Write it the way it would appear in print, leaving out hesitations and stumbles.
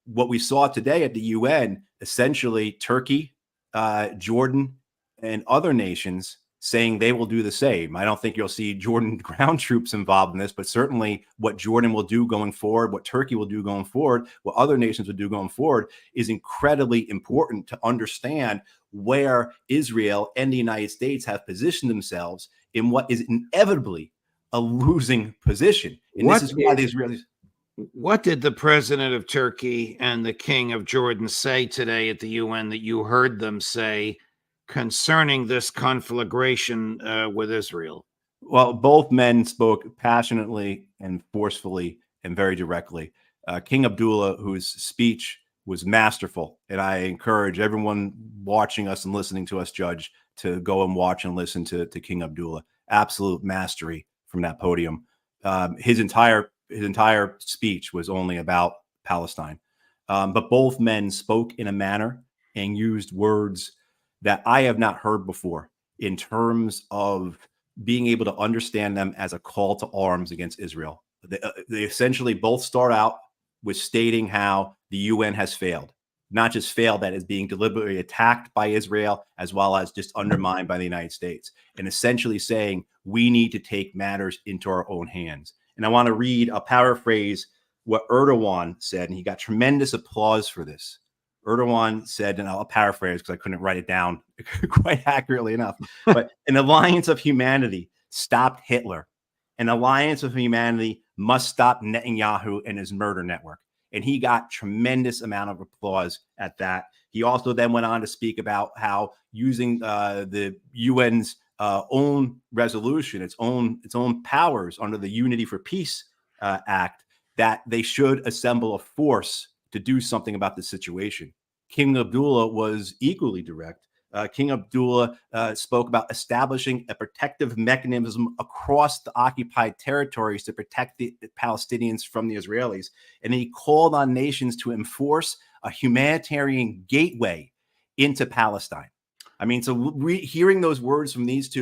what we saw today at the UN, essentially Turkey, Jordan, and other nations saying they will do the same. I don't think you'll see Jordan ground troops involved in this, but certainly what Jordan will do going forward, what Turkey will do going forward, what other nations will do going forward is incredibly important to understand where Israel and the United States have positioned themselves in what is inevitably a losing position. And this is why the Israelis... What did the president of Turkey and the king of Jordan say today at the UN that you heard them say concerning this conflagration with Israel? Well, both men spoke passionately and forcefully and very directly. King Abdullah, whose speech was masterful, and I encourage everyone watching us and listening to us, Judge, to go and watch and listen to King Abdullah. Absolute mastery from that podium. His entire speech was only about Palestine. But both men spoke in a manner and used words that I have not heard before in terms of being able to understand them as a call to arms against Israel. They essentially both start out with stating how the UN has failed, not just failed, that is being deliberately attacked by Israel, as well as just undermined by the United States, and essentially saying we need to take matters into our own hands. And I want to read, I'll paraphrase what Erdogan said, and he got tremendous applause for this. Erdogan said, and I'll paraphrase because I couldn't write it down quite accurately enough, but an alliance of humanity stopped Hitler. An alliance of humanity must stop Netanyahu and his murder network. And he got tremendous amount of applause at that. He also then went on to speak about how using the UN's own resolution, its own powers under the Unity for Peace Act, that they should assemble a force to do something about the situation. King Abdullah was equally direct. King Abdullah spoke about establishing a protective mechanism across the occupied territories to protect the Palestinians from the Israelis. And he called on nations to enforce a humanitarian gateway into Palestine. I mean, so hearing those words from these two